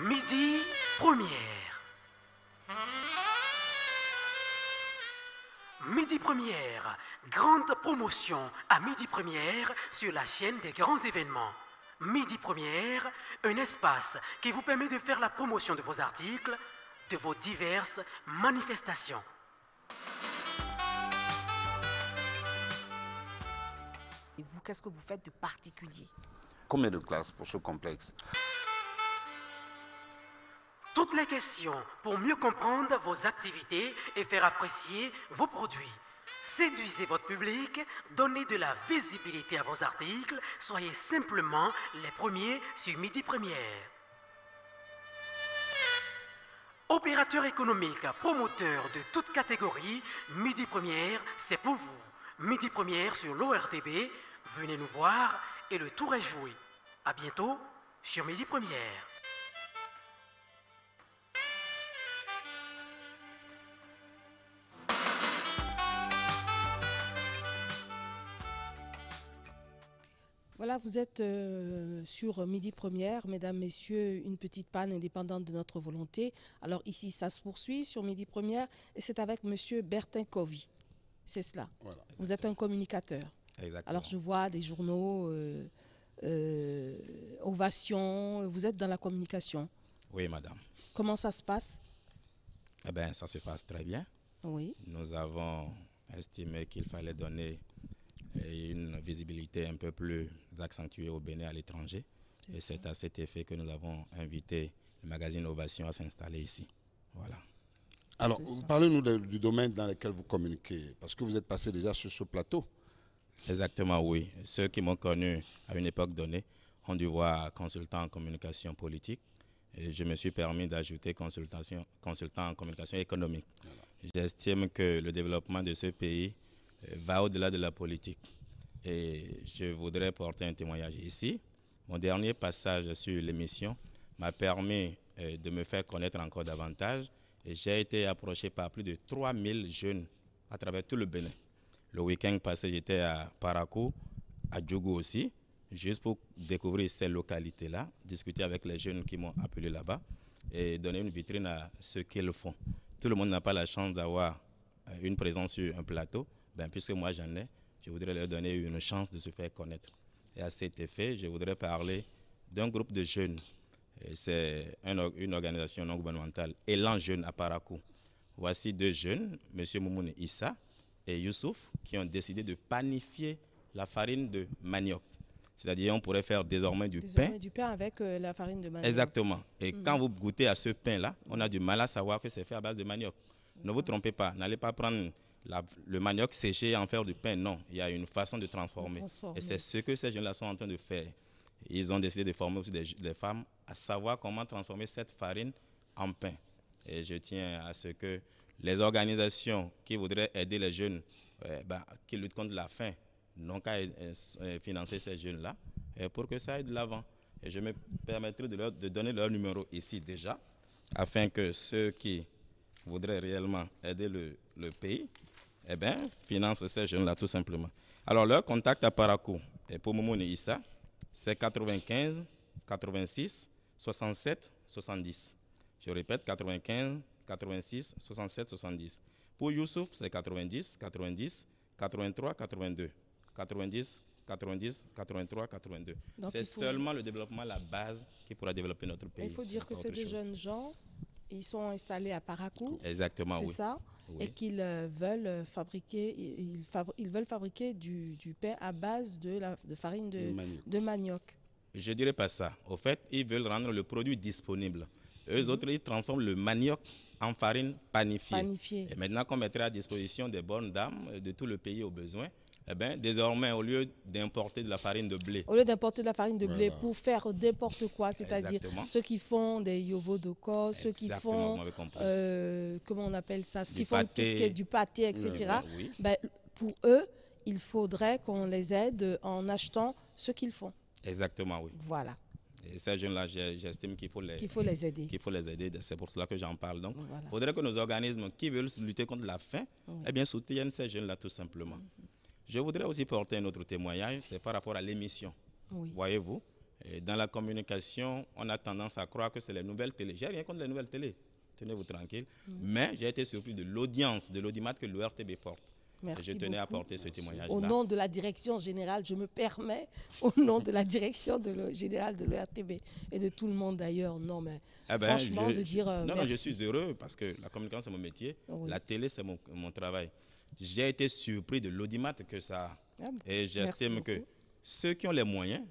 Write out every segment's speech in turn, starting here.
Midi première. Midi première, grande promotion à midi première sur la chaîne des grands événements. Midi première, un espace qui vous permet de faire la promotion de vos articles, de vos diverses manifestations. Et vous, qu'est-ce que vous faites de particulier? Combien de classes pour ce complexe? Toutes les questions pour mieux comprendre vos activités et faire apprécier vos produits. Séduisez votre public, donnez de la visibilité à vos articles, soyez simplement les premiers sur Midi Première. Opérateurs économiques, promoteurs de toutes catégories, Midi Première, c'est pour vous. Midi Première sur l'ORTB, venez nous voir et le tour est joué. À bientôt sur Midi Première. Voilà, vous êtes sur Midi Première, mesdames, messieurs, une petite panne indépendante de notre volonté. Alors ici, ça se poursuit sur Midi Première et c'est avec monsieur Bertin Covy. C'est cela. Voilà. Vous êtes un communicateur. Exactement. Alors je vois des journaux, Ovation, vous êtes dans la communication. Oui, madame. Comment ça se passe? Eh bien, ça se passe très bien. Oui. Nous avons estimé qu'il fallait donner une visibilité un peu plus accentuée au Bénin à l'étranger. Et c'est à cet effet que nous avons invité le magazine Ovation à s'installer ici. Voilà. Alors, parlez-nous du domaine dans lequel vous communiquez, parce que vous êtes passé déjà sur ce plateau. Exactement, oui. Ceux qui m'ont connu à une époque donnée ont dû voir consultant en communication politique. Et je me suis permis d'ajouter consultant en communication économique. Voilà. J'estime que le développement de ce pays va au-delà de la politique. Et je voudrais porter un témoignage ici. Mon dernier passage sur l'émission m'a permis de me faire connaître encore davantage. Et j'ai été approché par plus de 3000 jeunes à travers tout le Bénin. Le week-end passé, j'étais à Parakou, à Djougou aussi, juste pour découvrir ces localités-là, discuter avec les jeunes qui m'ont appelé là-bas et donner une vitrine à ce qu'ils font. Tout le monde n'a pas la chance d'avoir une présence sur un plateau. Ben, puisque moi j'en ai, je voudrais leur donner une chance de se faire connaître. Et à cet effet, je voudrais parler d'un groupe de jeunes. C'est une organisation non gouvernementale, Élan Jeunes à Parakou. Voici deux jeunes, M. Moumouni Issa et Youssouf, qui ont décidé de panifier la farine de manioc. C'est-à-dire on pourrait faire désormais du pain. Du pain avec la farine de manioc. Exactement. Et quand vous goûtez à ce pain-là, on a du mal à savoir que c'est fait à base de manioc. Ne vous trompez pas, n'allez pas prendre le manioc séché et en faire du pain. Non, il y a une façon de transformer. Et c'est ce que ces jeunes-là sont en train de faire. Ils ont décidé de former aussi des femmes à savoir comment transformer cette farine en pain. Et je tiens à ce que les organisations qui voudraient aider les jeunes qui luttent contre la faim n'ont qu'à financer ces jeunes-là pour que ça aille de l'avant. Et je me permettrai de donner leur numéro ici déjà, afin que ceux qui voudraient réellement aider le pays financent ces jeunes-là tout simplement. Alors leur contact à Parakou et pour Moumouni Issa, c'est 95 86 67 70. Je répète, 95 86 67 70. Pour Youssouf, c'est 90 90 83 82. 90 90 83 82. C'est seulement le développement, la base qui pourra développer notre pays. Il faut dire que ces deux jeunes gens, ils sont installés à Parakou. Exactement, oui. C'est ça. Oui. Et qu'ils veulent fabriquer, ils veulent fabriquer du pain à base de farine de manioc. Je dirais pas ça. Au fait, ils veulent rendre le produit disponible. Eux autres, ils transforment le manioc en farine panifiée. Et maintenant qu'on mettrait à disposition des bonnes dames de tout le pays au besoin, désormais, au lieu d'importer de la farine de blé. Au lieu d'importer de la farine de blé pour faire n'importe quoi, c'est-à-dire ceux qui font des yovo-doko, ceux qui font, comment on appelle ça, ceux qui font tout ce qui est du pâté, etc. Oui. Pour eux, il faudrait qu'on les aide en achetant ce qu'ils font. Exactement, oui. Voilà. Et ces jeunes-là, j'estime qu'il faut les aider. C'est pour cela que j'en parle. Donc, il faudrait que nos organismes qui veulent lutter contre la faim, soutiennent ces jeunes-là tout simplement. Je voudrais aussi porter un autre témoignage, c'est par rapport à l'émission. Oui. Voyez-vous, Et dans la communication, on a tendance à croire que c'est les nouvelles télé. J'ai rien contre les nouvelles télé, tenez-vous tranquille. Mais j'ai été surpris de l'audience, de l'audimat que l'ORTB porte. Merci je tenais beaucoup. à porter ce témoignage-là. Au nom de la direction générale, je me permets, au nom de la direction générale de l'ORTB et de tout le monde d'ailleurs, non mais franchement de dire non, merci. Non, je suis heureux parce que la communication c'est mon métier, la télé c'est mon travail. J'ai été surpris de l'audimat que ça a. Et j'estime que ceux qui ont les moyens,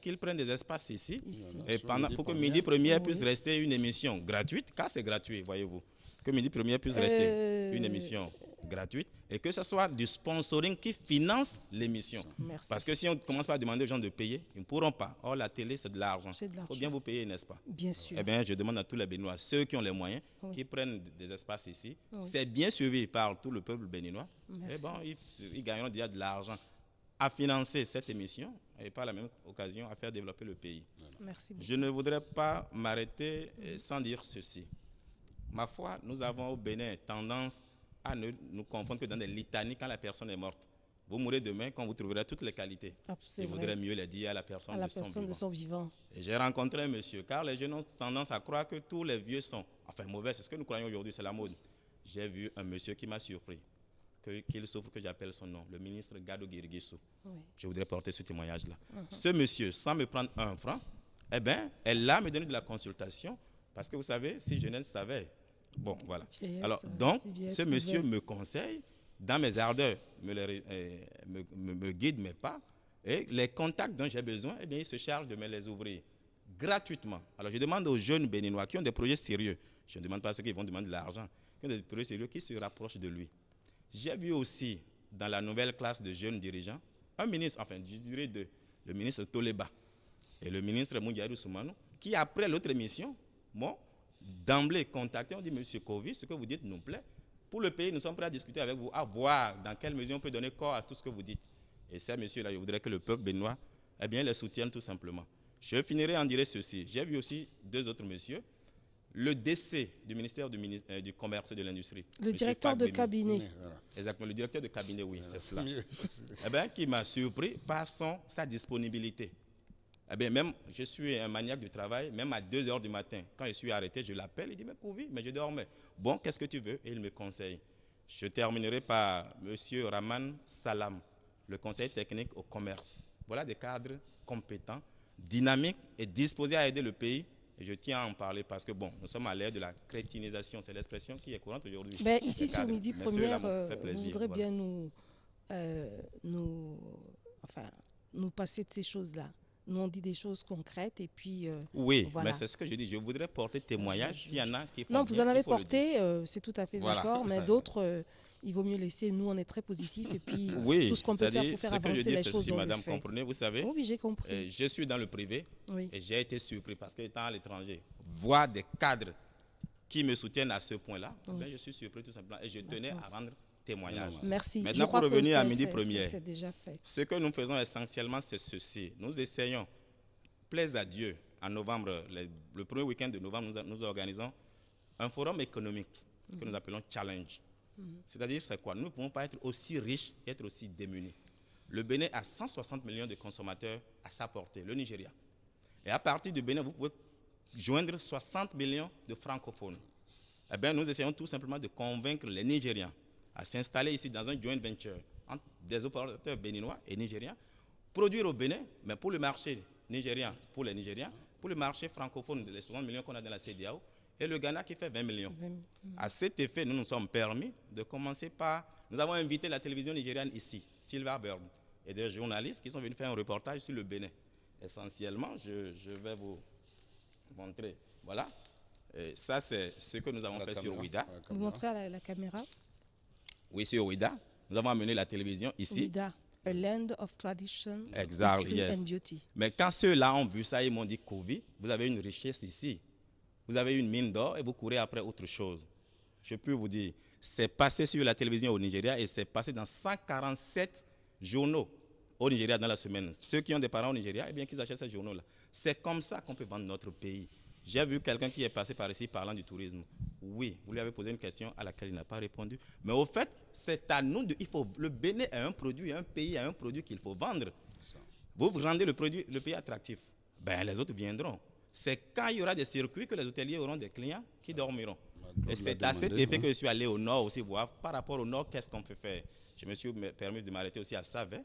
qu'ils prennent des espaces ici. Et pour que Midi Première puisse rester une émission gratuite, car c'est gratuit, voyez-vous. Que Midi Première puisse rester une émission gratuite et que ce soit du sponsoring qui finance l'émission. Parce que si on commence par demander aux gens de payer, ils ne pourront pas. Or, la télé, c'est de l'argent. Il faut bien vous payer, n'est-ce pas? Bien sûr. Eh bien, je demande à tous les Béninois, ceux qui ont les moyens, qui prennent des espaces ici. C'est bien suivi par tout le peuple béninois. Et bon, ils gagneront déjà de l'argent à financer cette émission et par la même occasion à faire développer le pays. Merci beaucoup. Je ne voudrais pas m'arrêter sans dire ceci. Ma foi, nous avons au Bénin tendance à ne nous confondre que dans des litanies quand la personne est morte. Vous mourrez demain quand vous trouverez toutes les qualités. Il vaudrait mieux les dire à la personne, de son vivant. Et j'ai rencontré un monsieur, car les jeunes ont tendance à croire que tous les vieux sont mauvais. C'est ce que nous croyons aujourd'hui, c'est la mode. J'ai vu un monsieur qui m'a surpris, qu'il souffre que j'appelle son nom, le ministre Gado Guiriguissou. Je voudrais porter ce témoignage-là. Ce monsieur, sans me prendre un franc, elle là me donné de la consultation, parce que vous savez, si je ne savais. Bon, voilà. Alors, donc, ce monsieur me conseille, dans mes ardeurs, me guide mes pas, et les contacts dont j'ai besoin, il se charge de me les ouvrir gratuitement. Alors, je demande aux jeunes Béninois qui ont des projets sérieux, je ne demande pas à ceux qui vont demander de l'argent, qui ont des projets sérieux, qui se rapprochent de lui. J'ai vu aussi, dans la nouvelle classe de jeunes dirigeants, un ministre, je dirais le ministre Toleba et le ministre Moundiarou Soumanou, qui, après l'autre émission, d'emblée contacté, on dit, monsieur Kovi, ce que vous dites nous plaît. Pour le pays, nous sommes prêts à discuter avec vous, à voir dans quelle mesure on peut donner corps à tout ce que vous dites. Et ces messieurs-là, je voudrais que le peuple béninois, les soutienne tout simplement. Je finirai en dire ceci. J'ai vu aussi deux autres messieurs. Le décès du ministère du Commerce et de l'Industrie. Le directeur de cabinet. Exactement, le directeur de cabinet, oui, c'est cela. Qui m'a surpris par sa disponibilité. Même, je suis un maniaque du travail, même à 2 h du matin, quand je suis arrêté, je l'appelle, il dit, mais Kouvi, mais je dormais. Bon, qu'est-ce que tu veux? Et il me conseille. Je terminerai par M. Raman Salam, le conseil technique au commerce. Voilà des cadres compétents, dynamiques et disposés à aider le pays. Et je tiens à en parler parce que, nous sommes à l'ère de la crétinisation, c'est l'expression qui est courante aujourd'hui. Ici, sur Midi Première, vous voudrez bien nous passer de ces choses-là. Nous, on dit des choses concrètes et puis... oui, voilà. Mais c'est ce que je dis. Je voudrais porter témoignage s'il y en a qui font Non, vous en avez porté, c'est tout à fait d'accord, mais d'autres, il vaut mieux laisser. Nous, on est très positifs et puis tout ce qu'on peut faire pour faire avancer les choses, on madame, comprenez, vous savez. Oui, j'ai compris. Je suis dans le privé et j'ai été surpris parce qu'étant à l'étranger, voir des cadres qui me soutiennent à ce point-là, je suis surpris tout simplement et je tenais à rendre témoignage. Merci. Maintenant, pour revenir à Midi Première, c'est déjà fait. Ce que nous faisons essentiellement, c'est ceci. Nous essayons, plaise à Dieu, en novembre, le premier week-end de novembre, nous organisons un forum économique que nous appelons Challenge. C'est-à-dire, c'est quoi? Nous ne pouvons pas être aussi riches et être aussi démunis. Le Bénin a 160 millions de consommateurs à sa portée, le Nigeria. Et à partir du Bénin, vous pouvez joindre 60 millions de francophones. Nous essayons tout simplement de convaincre les Nigérians à s'installer ici dans un joint venture entre des opérateurs béninois et nigériens, produire au Bénin, mais pour le marché nigérien, pour les Nigériens, pour le marché francophone, les 60 millions qu'on a dans la CEDEAO, et le Ghana qui fait 20 millions. À cet effet, nous nous sommes permis de commencer par... Nous avons invité la télévision nigériane ici, Silva Bird, et des journalistes qui sont venus faire un reportage sur le Bénin. Essentiellement, je vais vous montrer. Voilà. Et ça, c'est ce que nous avons fait sur Ouida. Vous montrez à la caméra? Oui, sur Ouida. Nous avons amené la télévision ici. Ouida, a land of tradition, history and beauty. Mais quand ceux-là ont vu ça, ils m'ont dit, Kovi, vous avez une richesse ici. Vous avez une mine d'or et vous courez après autre chose. Je peux vous dire, c'est passé sur la télévision au Nigeria et c'est passé dans 147 journaux au Nigeria dans la semaine. Ceux qui ont des parents au Nigeria, qu'ils achètent ces journaux-là. C'est comme ça qu'on peut vendre notre pays. J'ai vu quelqu'un qui est passé par ici parlant du tourisme. Oui, vous lui avez posé une question à laquelle il n'a pas répondu. Mais au fait, c'est à nous le Bénin a un produit, un pays a un produit qu'il faut vendre. Vous rendez le pays attractif. ben, les autres viendront. C'est quand il y aura des circuits que les hôteliers auront des clients qui dormiront. Et c'est à cet effet que je suis allé au nord aussi voir, par rapport au nord, qu'est-ce qu'on peut faire. Je me suis permis de m'arrêter aussi à Savé,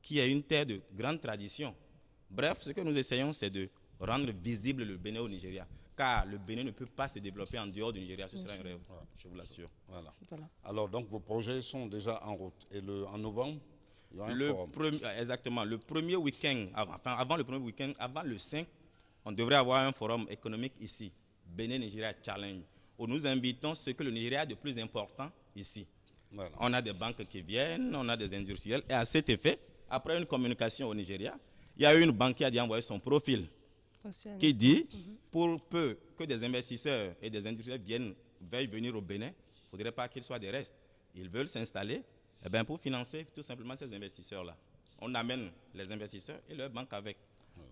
qui est une terre de grande tradition. Bref, ce que nous essayons, c'est de rendre visible le Bénin au Nigeria. Car le Bénin ne peut pas se développer en dehors du Nigeria, ce sera un rêve, je vous l'assure. Voilà. Alors, donc, vos projets sont déjà en route. Et en novembre, il y aura un forum. Exactement. Le premier week-end, avant le premier week-end, avant le 5, on devrait avoir un forum économique ici, Bénin-Nigeria Challenge, où nous invitons ce que le Nigeria a de plus important ici. Voilà. On a des banques qui viennent, on a des industriels. Et à cet effet, après une communication au Nigeria, il y a eu une banque qui a dit envoyer son profil, qui dit, pour peu que des investisseurs et des industriels veuillent venir au Bénin, il ne faudrait pas qu'ils soient des restes. Ils veulent s'installer pour financer tout simplement ces investisseurs-là. On amène les investisseurs et leurs banques avec.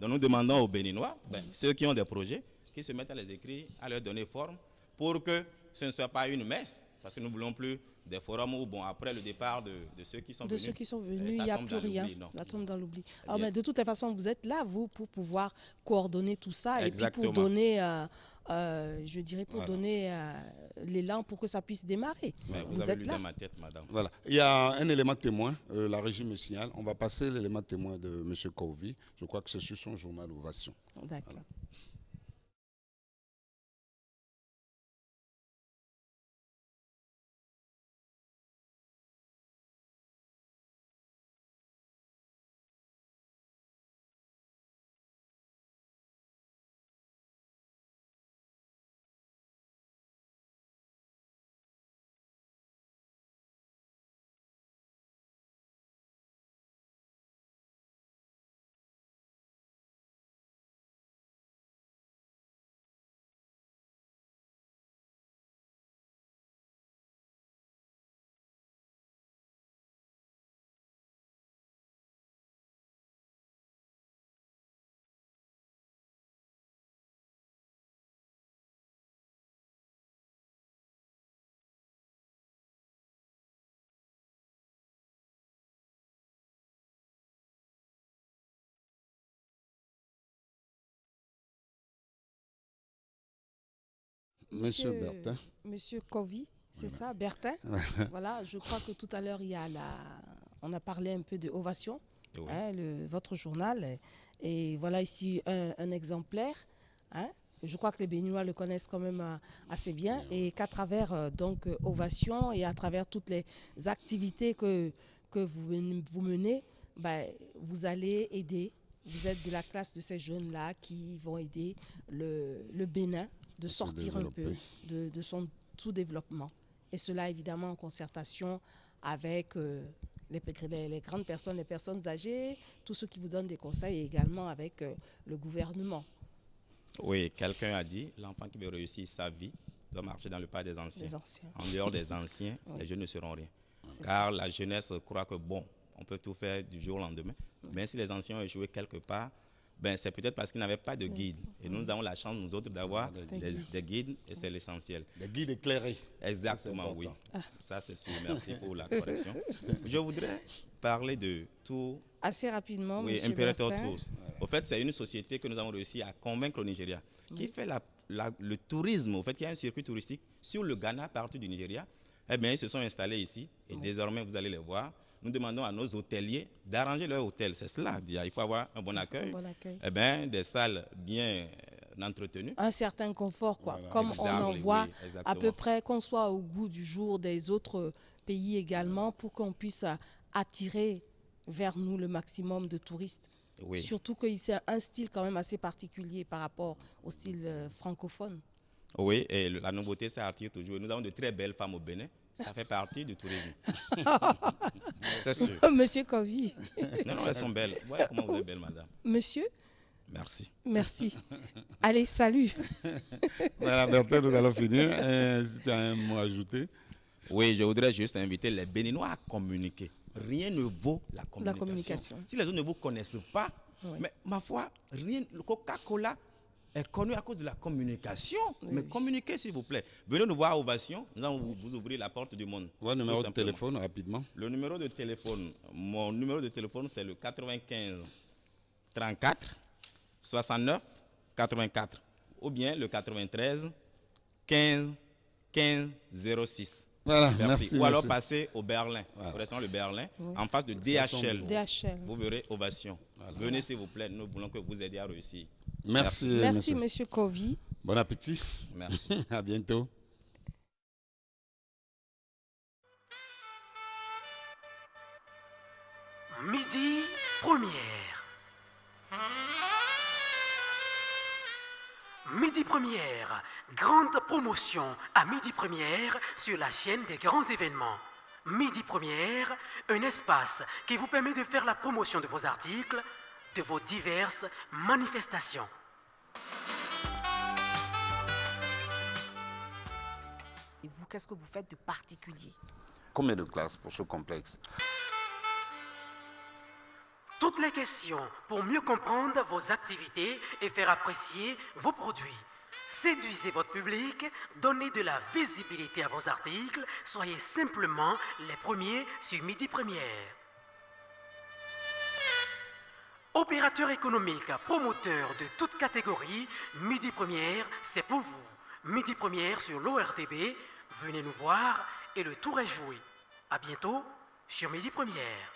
Donc nous demandons aux Béninois, ceux qui ont des projets, qui se mettent à les écrire, à leur donner forme, pour que ce ne soit pas une messe, parce que nous ne voulons plus des forums où, après le départ de ceux qui sont venus. De ceux qui sont venus, il n'y a plus rien. Ça tombe dans l'oubli. De toute façon, vous êtes là, vous, pour pouvoir coordonner tout ça. Exactement. Et puis pour donner, je dirais, pour donner l'élan pour que ça puisse démarrer. Vous avez lu dans ma tête, madame. Voilà. Il y a un élément témoin, la régie me signale. On va passer l'élément témoin de M. Kovi. Je crois que c'est sur son journal Ovation. D'accord. Voilà. Monsieur Bertin. Monsieur Kovi, c'est ça, Bertin. Voilà, je crois que tout à l'heure, on a parlé un peu de Ovation, votre journal. Et voilà ici un exemplaire. Je crois que les Béninois le connaissent quand même assez bien. Et qu'à travers donc Ovation et à travers toutes les activités que vous menez, vous allez aider. Vous êtes de la classe de ces jeunes-là qui vont aider le Bénin de sortir un peu de son sous-développement. Et cela, évidemment, en concertation avec les grandes personnes, les personnes âgées, tous ceux qui vous donnent des conseils, et également avec le gouvernement. Oui, quelqu'un a dit, l'enfant qui veut réussir sa vie doit marcher dans le pas des anciens. En dehors des anciens, les jeunes ne seront rien. Car la jeunesse croit que, on peut tout faire du jour au lendemain. Mais si les anciens ont échoué quelque part, c'est peut-être parce qu'ils n'avaient pas de guide. Et nous avons la chance, nous autres, d'avoir des guides, et c'est l'essentiel. Des guides éclairés. Exactement, oui. Ça, c'est sûr. Merci pour la correction. Je voudrais parler de tout. Assez rapidement, oui, Imperator Tours. Au fait, c'est une société que nous avons réussi à convaincre au Nigeria, qui fait le tourisme. Au fait, il y a un circuit touristique sur le Ghana, partout du Nigeria. Ils se sont installés ici, et désormais, vous allez les voir. Nous demandons à nos hôteliers d'arranger leur hôtel. C'est cela. Il faut avoir un bon accueil. Des salles bien entretenues. Un certain confort, quoi. Voilà. Comme on en voit à peu près, qu'on soit au goût du jour des autres pays également, pour qu'on puisse attirer vers nous le maximum de touristes. Oui. Surtout qu'il y a un style quand même assez particulier par rapport au style francophone. Oui, et la nouveauté, ça attire toujours. Nous avons de très belles femmes au Bénin. Ça fait partie du tourisme. C'est sûr. Monsieur Kovi. Non, elles sont belles. Voilà comment vous êtes belle, madame. Monsieur. Merci. Merci. Allez, salut. Voilà, Bertin, nous allons finir. Si tu as un mot à ajouter. Oui, je voudrais juste inviter les Béninois à communiquer. Rien ne vaut la communication. Si les autres ne vous connaissent pas, mais ma foi, rien. Le Coca-Cola est connu à cause de la communication. Mais communiquez, s'il vous plaît. Venez nous voir à Ovation. Nous allons vous ouvrir la porte du monde. Votre numéro de téléphone, rapidement. Le numéro de téléphone, mon numéro de téléphone, c'est le 95 34 69 84 ou bien le 93 15 15 06. Voilà, merci. Ou alors passer au Berlin, au restaurant Le Berlin, en face de DHL. Vous verrez Ovation. Voilà. Venez s'il vous plaît, nous voulons que vous aidiez à réussir. Merci, monsieur Kovi. Bon appétit. Merci. À bientôt. Midi première. Midi première, grande promotion à midi première sur la chaîne des grands événements. Midi première, un espace qui vous permet de faire la promotion de vos articles, de vos diverses manifestations. Et vous, qu'est-ce que vous faites de particulier? Combien de classes pour ce complexe? Toutes les questions pour mieux comprendre vos activités et faire apprécier vos produits. Séduisez votre public, donnez de la visibilité à vos articles, soyez simplement les premiers sur Midi Première. Opérateurs économiques, promoteurs de toutes catégories, Midi Première, c'est pour vous. Midi Première sur l'ORTB, venez nous voir et le tour est joué. À bientôt sur Midi Première.